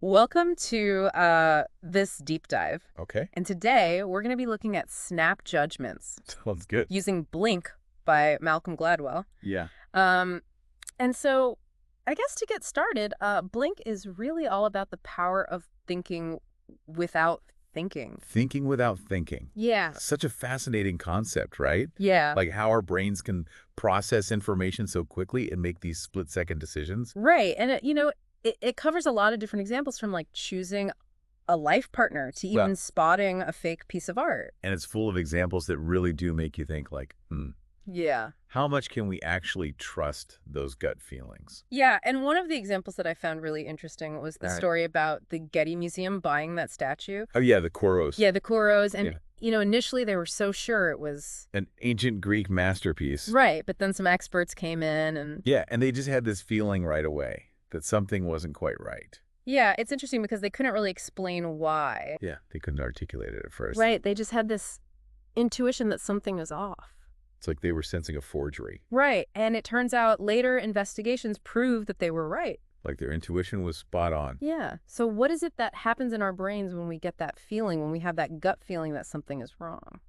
Welcome to this deep dive. Okay. And today we're going to be looking at snap judgments Sounds good. using Blink by Malcolm Gladwell. Yeah. Um, and so I guess to get started, Blink is really all about the power of thinking without thinking. Thinking without thinking. Yeah. Such a fascinating concept, right? Yeah. Like how our brains can process information so quickly and make these split-second decisions. Right. And, it covers a lot of different examples from like choosing a life partner to Well, even spotting a fake piece of art. and it's full of examples that really do make you think like, Yeah. how much can we actually trust those gut feelings? Yeah, and one of the examples that I found really interesting was the All right. story about the Getty Museum buying that statue. Oh, yeah, the Koros. Yeah, the Kuros. And, Yeah. Initially they were so sure it was An ancient Greek masterpiece. right, but then some experts came in and Yeah, and they just had this feeling right away that something wasn't quite right. yeah, it's interesting because they couldn't really explain why. Yeah, they couldn't articulate it at first. Right, they just had this intuition that something is off. It's like they were sensing a forgery. Right, and it turns out later investigations proved that they were right. Like their intuition was spot on. Yeah. So what is it that happens in our brains when we get that feeling, when we have that gut feeling that something is wrong?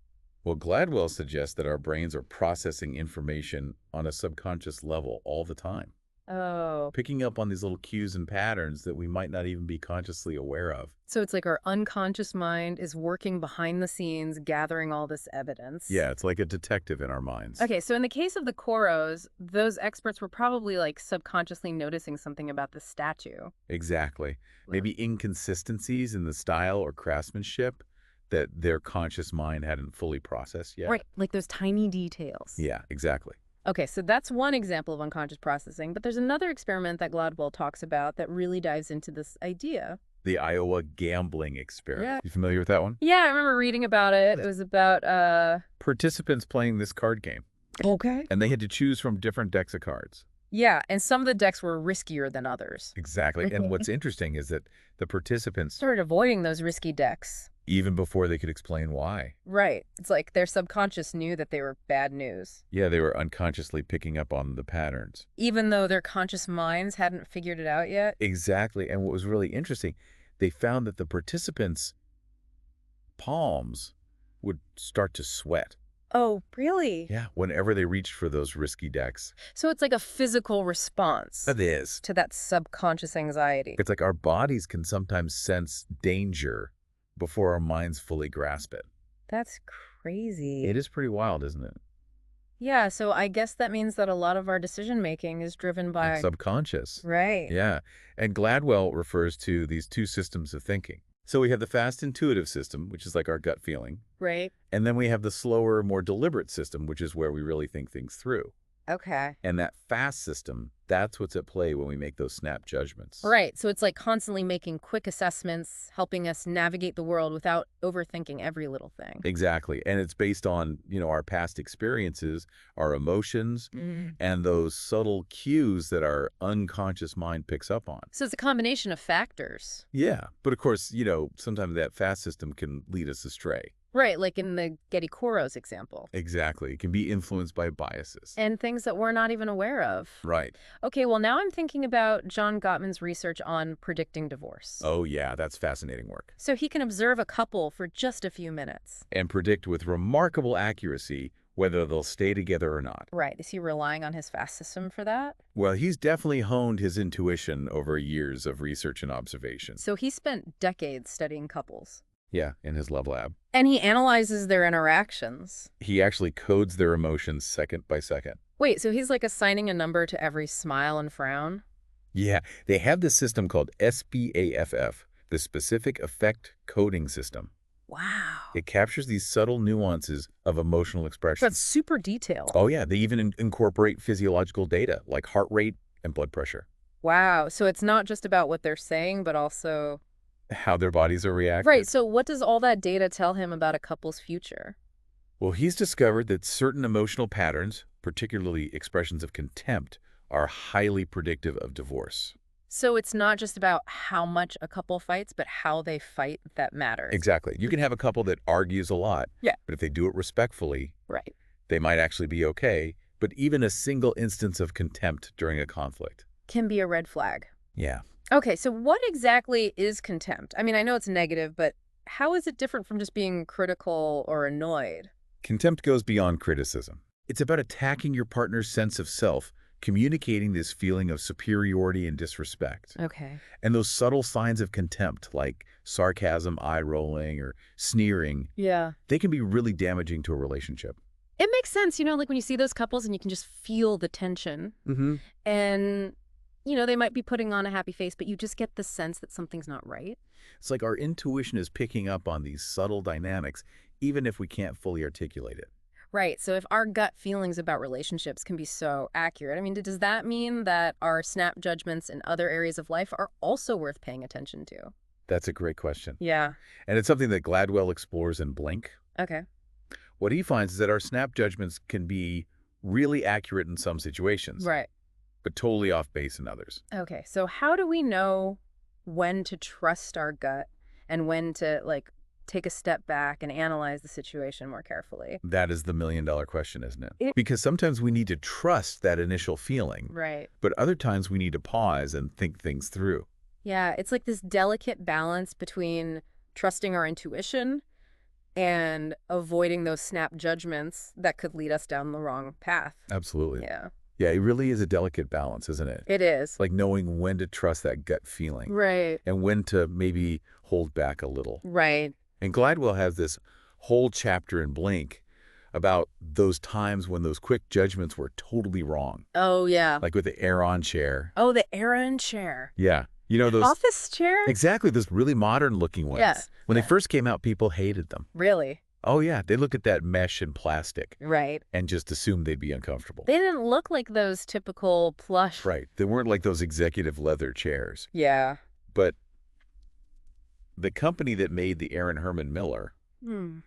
Well, Gladwell suggests that our brains are processing information on a subconscious level all the time, Oh. picking up on these little cues and patterns that we might not even be consciously aware of. So it's like our unconscious mind is working behind the scenes, gathering all this evidence. Yeah, it's like a detective in our minds. Okay, so in the case of the Koros, those experts were probably like subconsciously noticing something about the statue. Exactly. Maybe inconsistencies in the style or craftsmanship that their conscious mind hadn't fully processed yet. Right, like those tiny details. Yeah, exactly. Okay, so that's one example of unconscious processing, but there's another experiment that Gladwell talks about that really dives into this idea. The Iowa gambling experiment. Yeah. You familiar with that one? Yeah, I remember reading about it. It was about, Participants playing this card game, okay. and they had to choose from different decks of cards. Yeah, and some of the decks were riskier than others. Exactly. And what's interesting is that the participants, Started avoiding those risky decks. even before they could explain why, Right. It's like their subconscious knew that they were bad news, yeah, they were unconsciously picking up on the patterns. even though their conscious minds hadn't figured it out yet. Exactly. And what was really interesting, they found that the participants' palms would start to sweat. Oh, really? Yeah, whenever they reached for those risky decks. So it's like a physical response That is. to that subconscious anxiety. It's like our bodies can sometimes sense danger before our minds fully grasp it. That's crazy. It is pretty wild, isn't it? Yeah, so I guess that means that a lot of our decision making is driven by Subconscious. right. Yeah. And Gladwell refers to these two systems of thinking. So we have the fast intuitive system, which is like our gut feeling. Right. And then we have the slower, more deliberate system, which is where we really think things through. Okay. And that fast system, that's what's at play when we make those snap judgments. Right. So it's like constantly making quick assessments, helping us navigate the world without overthinking every little thing. Exactly. And it's based on, our past experiences, our emotions, and those subtle cues that our unconscious mind picks up on. So it's a combination of factors. Yeah. But of course, sometimes that fast system can lead us astray. Right, like in the Getty Koros example. Exactly. It can be influenced by biases. And things that we're not even aware of. Right. Okay, well, now I'm thinking about John Gottman's research on predicting divorce. Oh, yeah. That's fascinating work. So he can observe a couple for just a few minutes. And predict with remarkable accuracy whether they'll stay together or not. Right. Is he relying on his fast system for that? Well, he's definitely honed his intuition over years of research and observation. So he spent decades studying couples. Yeah, in his love lab. And he analyzes their interactions. He actually codes their emotions second by second. Wait, so he's like assigning a number to every smile and frown? Yeah, they have this system called SPAFF, the Specific Effect Coding System. Wow. It captures these subtle nuances of emotional expression. That's super detailed. Oh, yeah, they even incorporate physiological data like heart rate and blood pressure. Wow. So it's not just about what they're saying, but also... How their bodies are reacting. Right. So what does all that data tell him about a couple's future? Well, he's discovered that certain emotional patterns, particularly expressions of contempt, are highly predictive of divorce. So it's not just about how much a couple fights, but how they fight that matters. Exactly. You can have a couple that argues a lot. Yeah. But if they do it respectfully, Right. they might actually be okay. But even a single instance of contempt during a conflict. Can be a red flag. Yeah. Okay, so what exactly is contempt? I mean, I know it's negative, but how is it different from just being critical or annoyed? Contempt goes beyond criticism. It's about attacking your partner's sense of self, communicating this feeling of superiority and disrespect. Okay. And those subtle signs of contempt, like sarcasm, eye-rolling, or sneering, Yeah. they can be really damaging to a relationship. It makes sense, like when you see those couples and you can just feel the tension. Mm-hmm. And, they might be putting on a happy face, but you just get the sense that something's not right. It's like our intuition is picking up on these subtle dynamics, even if we can't fully articulate it. Right. So if our gut feelings about relationships can be so accurate, I mean, does that mean that our snap judgments in other areas of life are also worth paying attention to? That's a great question. Yeah. And it's something that Gladwell explores in Blink. Okay. What he finds is that our snap judgments can be really accurate in some situations, Right. but totally off base in others. Okay. So how do we know when to trust our gut and when to, take a step back and analyze the situation more carefully? That is the million-dollar question, isn't it? It- Because sometimes we need to trust that initial feeling, Right. but other times we need to pause and think things through. Yeah. It's like this delicate balance between trusting our intuition and avoiding those snap judgments that could lead us down the wrong path. Absolutely. Yeah. Yeah, it really is a delicate balance, isn't it? It is. Like knowing when to trust that gut feeling Right. and when to maybe hold back a little. Right. And Gladwell has this whole chapter in Blink about those times when those quick judgments were totally wrong, Oh, yeah. like with the Aeron chair. Oh, the Aaron chair. Yeah. Those Office chair? exactly, those really modern looking ones. Yeah. When Yeah. they first came out, people hated them. Really? Oh yeah, they look at that mesh and plastic Right. and just assumed they'd be uncomfortable. They didn't look like those typical plush. Right. They weren't like those executive leather chairs. Yeah. But the company that made the Aaron Herman Miller, Hmm.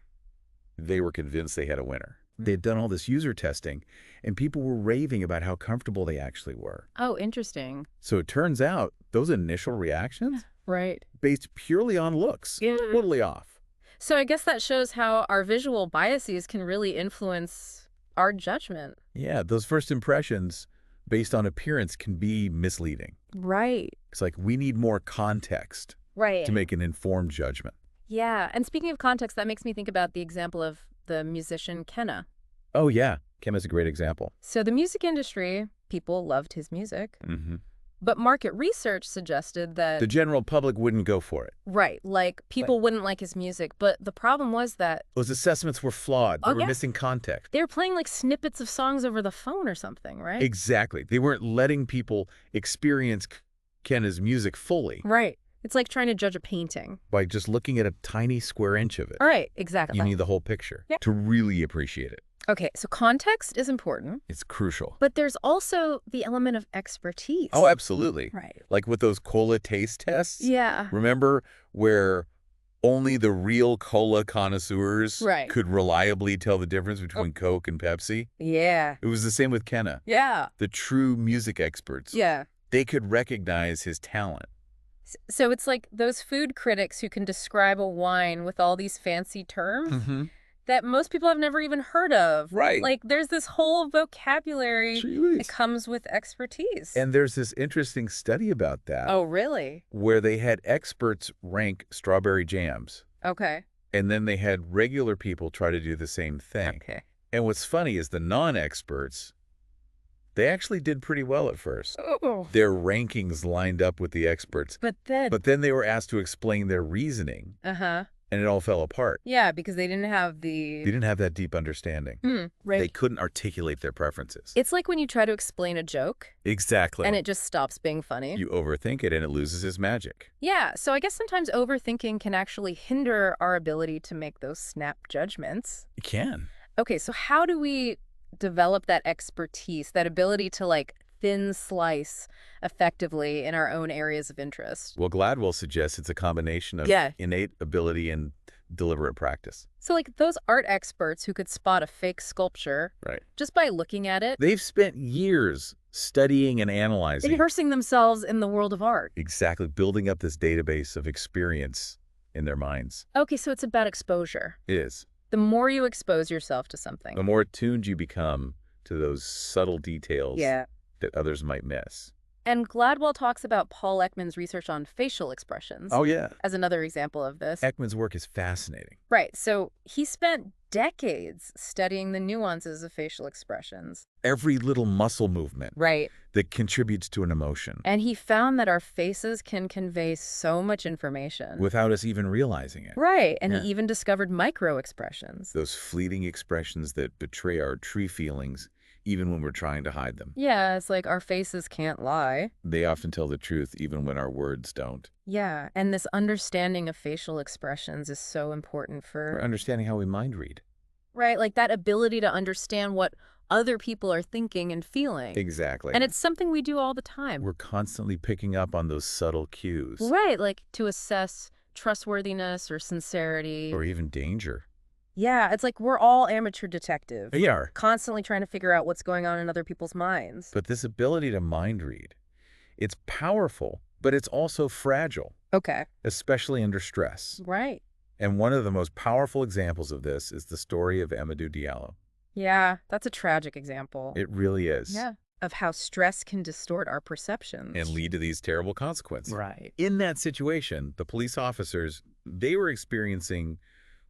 they were convinced they had a winner. They'd done all this user testing, and people were raving about how comfortable they actually were. Oh, interesting. So it turns out those initial reactions, Right. based purely on looks, Yeah. totally off. So I guess that shows how our visual biases can really influence our judgment. Yeah, those first impressions based on appearance can be misleading. Right. It's like we need more context Right. to make an informed judgment. Yeah. And speaking of context, that makes me think about the example of the musician Kenna. Oh, yeah. Kim is a great example. So the music industry, people loved his music, Mm-hmm. but market research suggested that, The general public wouldn't go for it. right, people wouldn't like his music. But the problem was that Those assessments were flawed. They Oh, were yeah. missing context. they were playing snippets of songs over the phone or something, right? Exactly. They weren't letting people experience Kenna's music fully Right. It's like trying to judge a painting. by just looking at a tiny square inch of it. All right, exactly. You need the whole picture Yeah. to really appreciate it. Okay, so context is important, It's crucial. but there's also the element of expertise. Oh, absolutely. Right. Like with those cola taste tests. Yeah. Remember where only the real cola connoisseurs Right. could reliably tell the difference between Coke and Pepsi? Yeah. It was the same with Kenna. Yeah. The true music experts. Yeah. They could recognize his talent. So it's like those food critics who can describe a wine with all these fancy terms Mm-hmm. that most people have never even heard of. Right. Like there's this whole vocabulary that comes with expertise. And there's this interesting study about that Oh, really? where they had experts rank strawberry jams, Okay. and then they had regular people try to do the same thing. Okay. And what's funny is the non-experts, they actually did pretty well at first. Oh. Their rankings lined up with the experts, But then. but then they were asked to explain their reasoning, Uh-huh. and it all fell apart. Yeah, because they didn't have They the. didn't have that deep understanding. Right. They couldn't articulate their preferences. It's like when you try to explain a joke Exactly. and it just stops being funny. You overthink it and it loses its magic. Yeah, so I guess sometimes overthinking can actually hinder our ability to make those snap judgments. It can. Okay, so how do we develop that expertise, that ability to thin slice effectively in our own areas of interest? Well, Gladwell suggests it's a combination of Yeah. innate ability and deliberate practice. So those art experts who could spot a fake sculpture Right. just by looking at it, They've spent years studying and analyzing. immersing themselves in the world of art. Exactly. Building up this database of experience in their minds. Okay, so it's about exposure. It is. The more you expose yourself to something. The more attuned you become to those subtle details Yeah. that others might miss. And Gladwell talks about Paul Ekman's research on facial expressions Oh, yeah. as another example of this. Ekman's work is fascinating. Right. So he spent decades studying the nuances of facial expressions. Every little muscle movement Right. that contributes to an emotion And he found that our faces can convey so much information. without us even realizing it. Right. And Yeah. he even discovered micro expressions. Those fleeting expressions that betray our true feelings even when we're trying to hide them. Yeah, it's like our faces can't lie. They often tell the truth even when our words don't. Yeah, and this understanding of facial expressions is so important For for, understanding how we mind read. right, like that ability to understand what other people are thinking and feeling. Exactly. And it's something we do all the time. We're constantly picking up on those subtle cues. Right, like to assess trustworthiness or sincerity. Or even danger. Yeah, it's like we're all amateur detectives. They are. Constantly trying to figure out what's going on in other people's minds. But this ability to mind read, it's powerful, but it's also fragile, Okay. especially under stress. Right. And one of the most powerful examples of this is the story of Amadou Diallo. Yeah, that's a tragic example. It really is. Yeah. Of how stress can distort our perceptions. And lead to these terrible consequences. Right. In that situation, the police officers, they were experiencing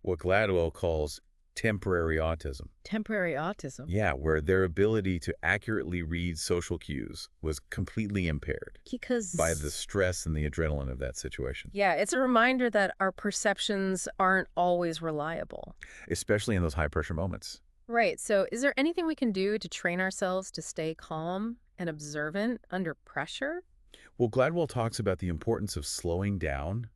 what Gladwell calls temporary autism. Temporary autism. Yeah, where their ability to accurately read social cues was completely impaired Because by the stress and the adrenaline of that situation, yeah, it's a reminder that our perceptions aren't always reliable. especially in those high-pressure moments. Right. So is there anything we can do to train ourselves to stay calm and observant under pressure? Well, Gladwell talks about the importance of slowing down,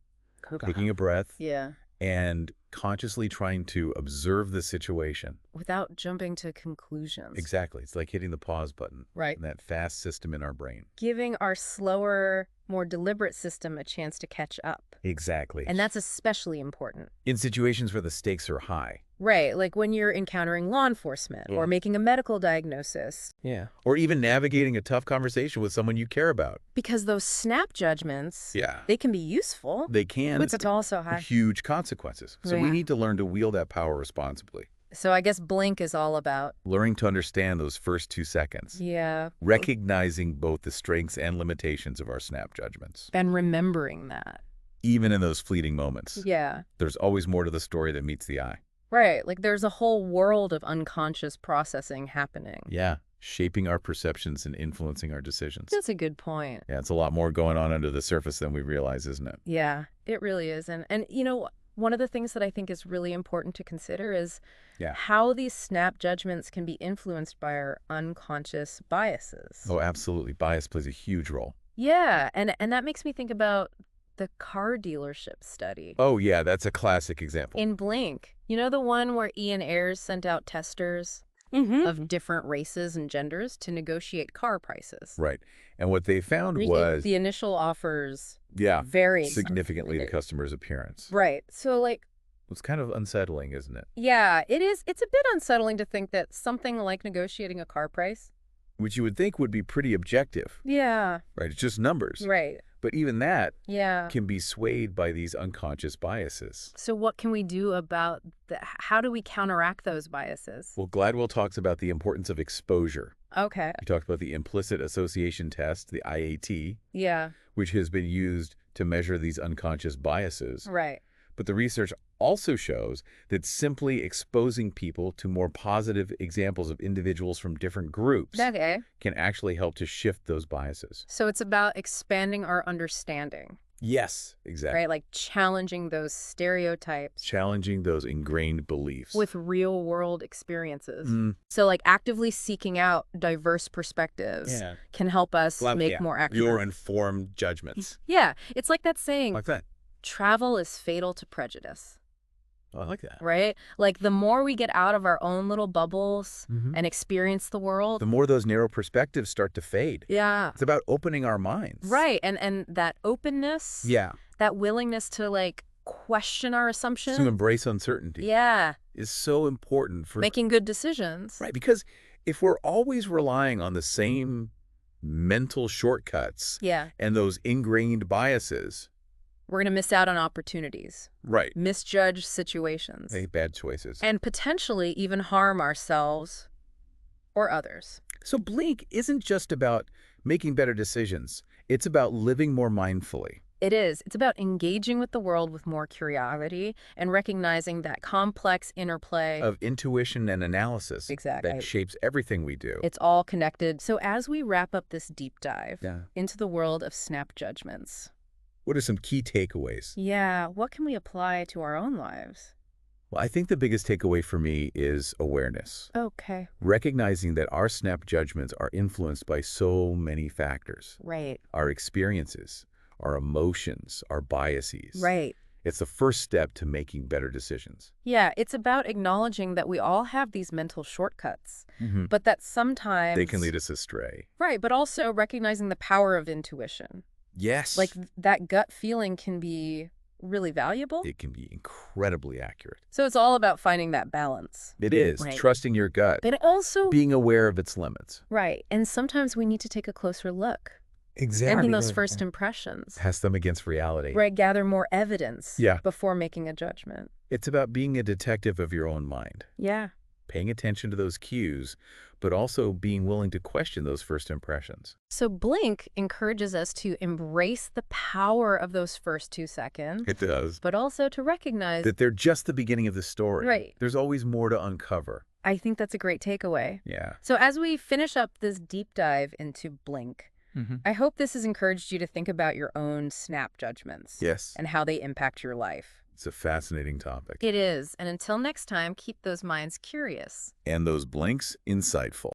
Okay. taking a breath, Yeah. and consciously trying to observe the situation. Without jumping to conclusions. Exactly. It's like hitting the pause button Right. in that fast system in our brain. Giving our slower, more deliberate system a chance to catch up. Exactly. And that's especially important. in situations where the stakes are high. Right, like when you're encountering law enforcement or making a medical diagnosis. Yeah. Or even navigating a tough conversation with someone you care about. Because those snap judgments, Yeah. they can be useful, They can but it's also high. huge consequences. So we Yeah. need to learn to wield that power responsibly. So I guess Blink is all about, Learning to understand those first 2 seconds. yeah, Recognizing both the strengths and limitations of our snap judgments. and remembering that. Even in those fleeting moments. Yeah, There's always more to the story than meets the eye. right. Like there's a whole world of unconscious processing happening. Yeah. Shaping our perceptions and influencing our decisions. That's a good point. Yeah, it's a lot more going on under the surface than we realize, isn't it? Yeah, it really is. And you know, one of the things that I think is really important to consider is Yeah. how these snap judgments can be influenced by our unconscious biases. Oh, absolutely. Bias plays a huge role. Yeah, and that makes me think about the car dealership study. Oh, yeah, that's a classic example. In Blink, you know the one where Ian Ayres sent out testers of different races and genders to negotiate car prices? Right. And what they found The- was, the initial offers yeah, varied significantly the customer's appearance. Right. So like, It's kind of unsettling, isn't it? yeah, it is. It's a bit unsettling to think that something like negotiating a car price. Which you would think would be pretty objective, Yeah. right? It's just numbers. Right. But even that Yeah. can be swayed by these unconscious biases. So what can we do about how do we counteract those biases? Well, Gladwell talks about the importance of exposure. Okay. He talks about the implicit association test, the IAT, Yeah. which has been used to measure these unconscious biases. Right. But the research also shows that simply exposing people to more positive examples of individuals from different groups Okay. can actually help to shift those biases. So it's about expanding our understanding, Yes, exactly. right? Like challenging those stereotypes Challenging those ingrained beliefs. with real world experiences. Mm, So like actively seeking out diverse perspectives yeah. can help us make more accurate. Your informed judgments. Yeah. It's like that saying, Like that. travel is fatal to prejudice. Oh, I like that. Right? Like the more we get out of our own little bubbles and experience the world. The more those narrow perspectives start to fade. Yeah. It's about opening our minds. Right. And that openness, Yeah. that willingness to like question our assumptions. To embrace uncertainty Yeah. is so important for Making good decisions. right, because if we're always relying on the same mental shortcuts Yeah. and those ingrained biases, We're going to miss out on opportunities, right, misjudge situations, make bad choices. and potentially even harm ourselves or others. So Blink isn't just about making better decisions. It's about living more mindfully. It is. It's about engaging with the world with more curiosity and recognizing that complex interplay. Of intuition and analysis Exactly. that shapes everything we do. It's all connected. So as we wrap up this deep dive Yeah. into the world of snap judgments, What are some key takeaways? yeah, what can we apply to our own lives? Well, I think the biggest takeaway for me is awareness. Okay. Recognizing that our snap judgments are influenced by so many factors. Right. Our experiences, our emotions, our biases. Right. It's the first step to making better decisions. Yeah, it's about acknowledging that we all have these mental shortcuts, but that sometimes They can lead us astray. Right, but also recognizing the power of intuition. Yes. Like that gut feeling can be really valuable. It can be incredibly accurate. So it's all about finding that balance. It is. Right. Trusting your gut. But also, Being aware of its limits. right, and sometimes we need to take a closer look. Exactly. Making those first impressions. Test them against reality. Right, gather more evidence Yeah. before making a judgment. It's about being a detective of your own mind. Yeah. Paying attention to those cues, but also being willing to question those first impressions. So Blink encourages us to embrace the power of those first 2 seconds, It does. but also to recognize That they're just the beginning of the story. Right. There's always more to uncover. I think that's a great takeaway. Yeah. So as we finish up this deep dive into Blink, I hope this has encouraged you to think about your own snap judgments. Yes. And how they impact your life. It's a fascinating topic. It is. And until next time, keep those minds curious. And those blinks insightful.